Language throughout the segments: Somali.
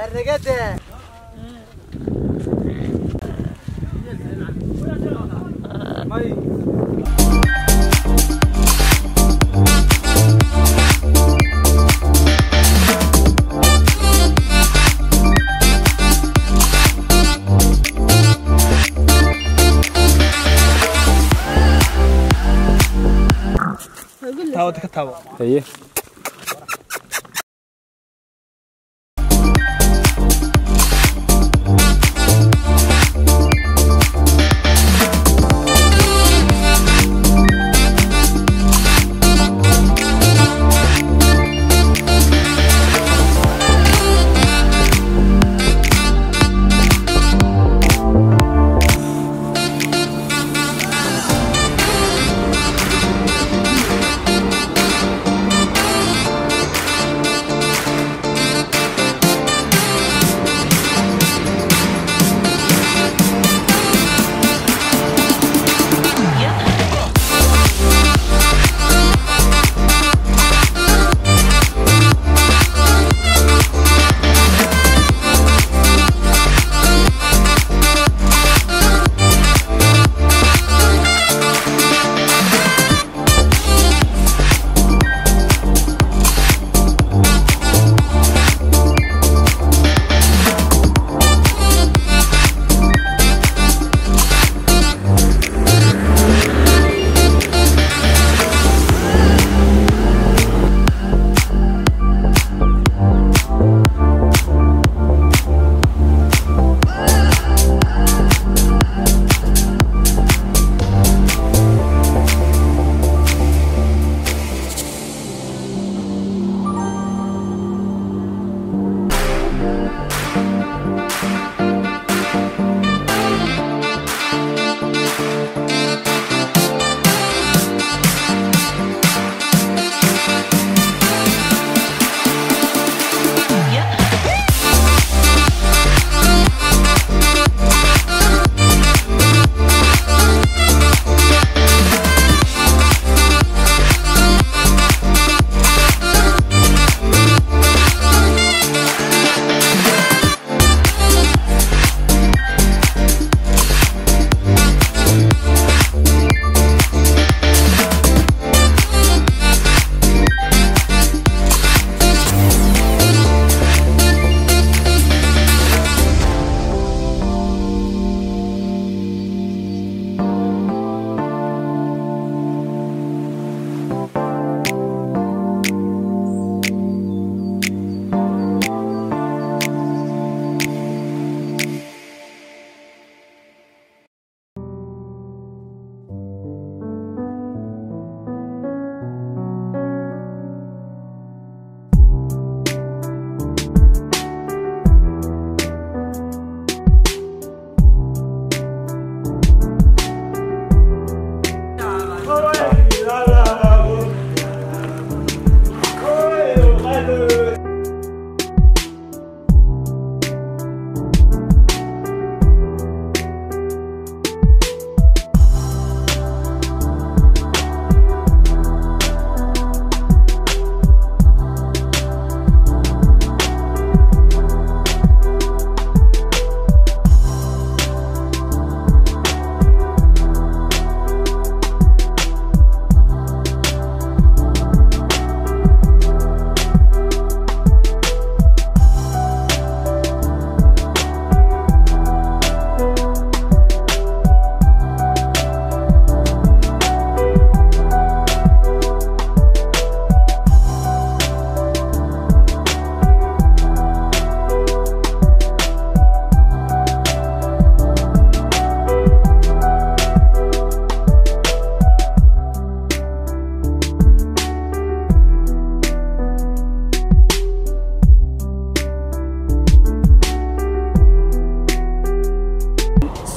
الرقدة تاو تكتاو ايه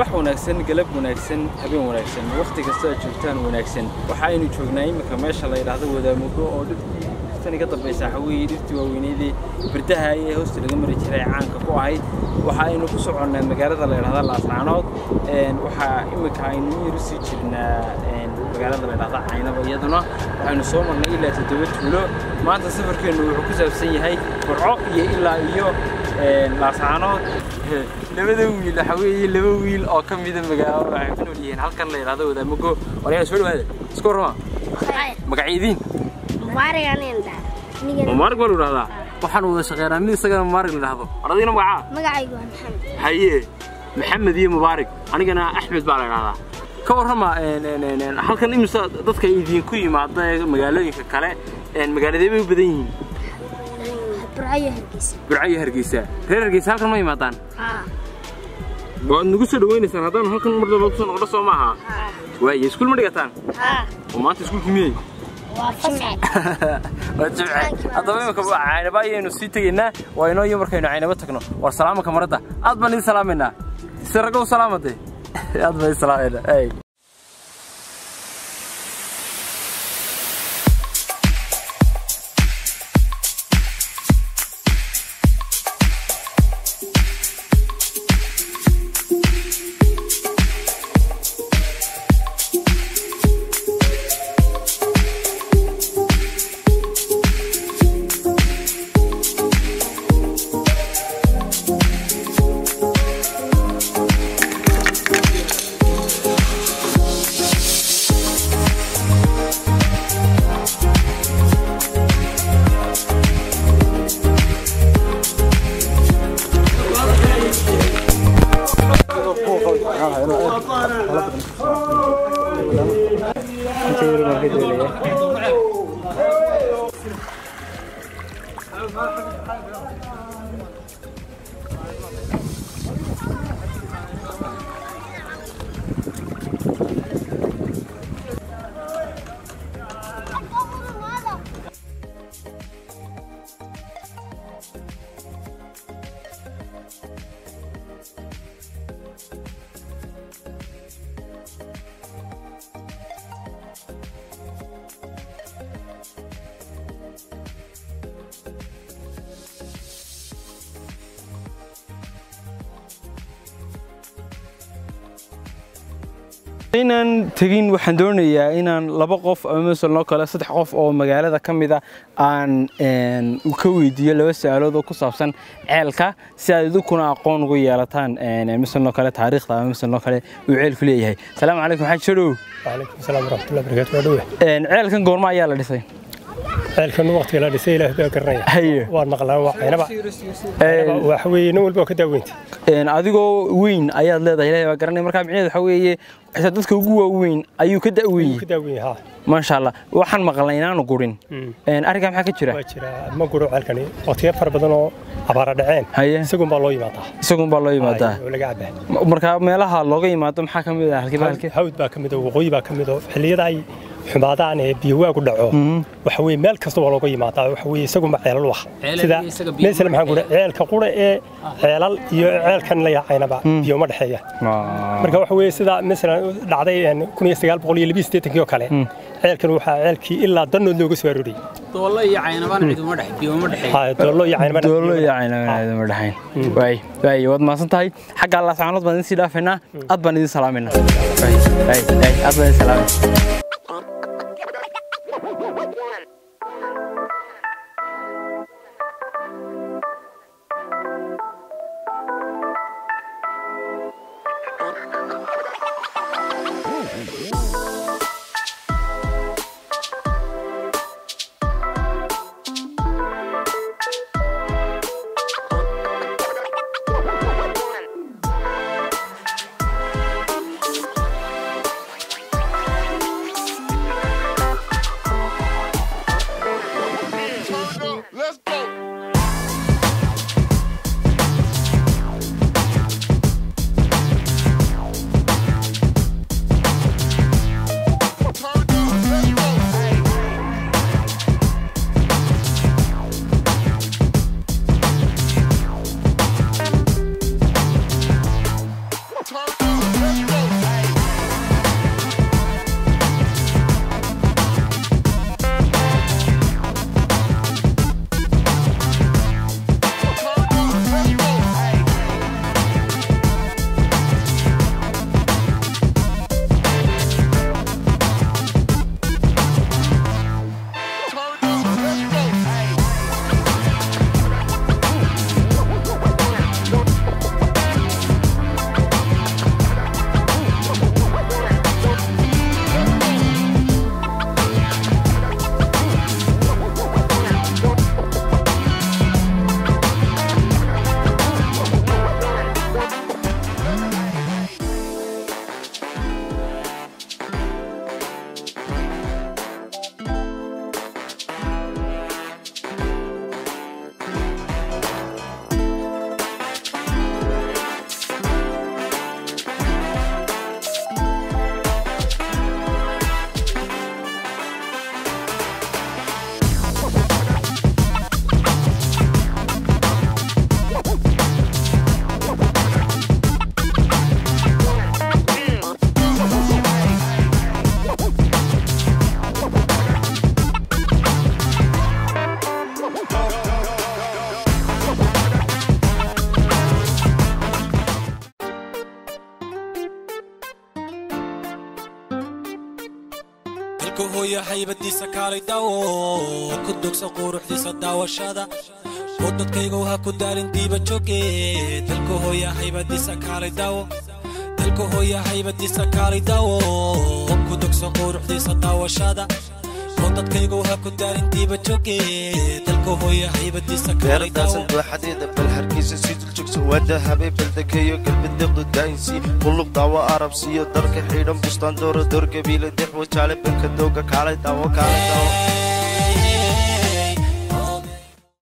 صباح وناكسن قلب وناكسن حبين وناكسن وقت كسر شفتان وناكسن وحاين وشوفناي مكماش الله يرحمه وده موضوع تاني قطب بيساحوي دكتور وينيدي برتها هي هوست الجمر الشرعي عن كقواعد وحاين وكسر عن مجارد الله يرحمه LasAnod وحا إمك هاين يرسي شرنا magaalada la yiraahdo Caynaba iyaduna waxaynu soo marnay ilaa 7 tuulo maanta safarkeenu wuxuu ku saabsan yahay Burco iyo ilaa iyo LasAnod labada wiil waxa weeye laba wiil oo ka mid ah magaalada waxay ku nool yihiin halkan la yiraahdo wadaaga walaal soo dhawaada isku rama magaciidin Mubarak wala raada waxaan wada shaqeynaa mid isaga Mubarak la yiraahdo aradina magacaygu waa Maxamed haye Maxamed iyo Mubarak anigana Axmed baa la yiraahdaa ka warrama halkan imisa dadka idin ku yimaada magaalooyinka kale magaaladee bay u badan yihiin Burco Hargeysa reer Hargeysa halkan ma yimaadaan waa nagu soo dhaweynaysan haddaan halkan mar laba ku soo noqdo soo maaha way iskuul ma dhigataan oo maanta iskuulkii miyay وجمعي أضمن كم عينبا ينسي تجينا وينو يوم ركينا عينبا تكنو والسلامة كمرة أضمن سلامنا سرقوا سلامتي أضمن سلامنا أي inaan tagin waxaan doonayaa inaan laba qof ama mesela kale saddex qof oo magaalada kamid ah aan ka weydiiyo laba su'aalood oo ku saabsan ceelka si aad idinku aqoon ugu yeelataan mesela kale taariikhda ama mesela kale uu ceelku leeyahay salaamu calaykum waxaan jiro وعليكم السلام ورحمة الله وبركاته ceelkan goorma ayaa la dhisay ceelkan waqti la dhisay ilaahay baa garanaya haye waan maqlaa waxaynaba waxa weeye nin walba ka daaweynta adigoo weyn ayaad leedahay ilaahay baa garanaya marka micnaheedu waxa weeye dadka ugu waaweyn ayuu ka daaweeyay ha ma sha Allah waxaan maqlay inaanu gurin ariga maxaa ka jira waa jira ma guro ceelkani waqtiyo far badan oo abaara dhaceen isagu baa loo yimaadaa laga cabaa marka meelaha looga yimaado maxaa kamid ah halkii hawd baa kamid ah waqooyi baa kamid ah xilliyada ay xumaadaan ee biyo waagu dhaco waxa weeye meel kasta waa looga yimaadaa waxa weeye isagu ma ceelal wax sida meesha maxaan guro ceelka qura ee ceelal iyo ceelkan la yacaynaba biyo ma dhaxeeya marka waxa weeye sida mesela dhacday 1982 kale ceelkan waxa ceelkii ilaa danood looga soo arooriyay doolo iyo caynabaan cid uma dhaxay biyo ma dhaxay doolo iyo caynabaan cid uma dhaxay way wad ma santahay xagga LasAnod baan si dhaafayna aad baan idin salaamayna way aad baan salaamayna dalku hooya haybadiisa kaalay daawo ku dugsa quruxdiisa daawashada wadadkaygu ha ku daarin diiba jooge dalku hooya haybadiisa kaalay daawo dalku hooya haybadiisa kaalay daawo ku dugsa quruxdiisa daawashada wadadkaygu ha ku daarin diiba jooge dalku hooya haybadiisa kaalay daawo حديد بالحركيس سيد الجكس وده حبيب الذكية قلب الدغ الداينسي قلوب دعوة عربسية درك حيرم بستان دور قبيلة دح وشالب بنك الدوقة كالي دعوة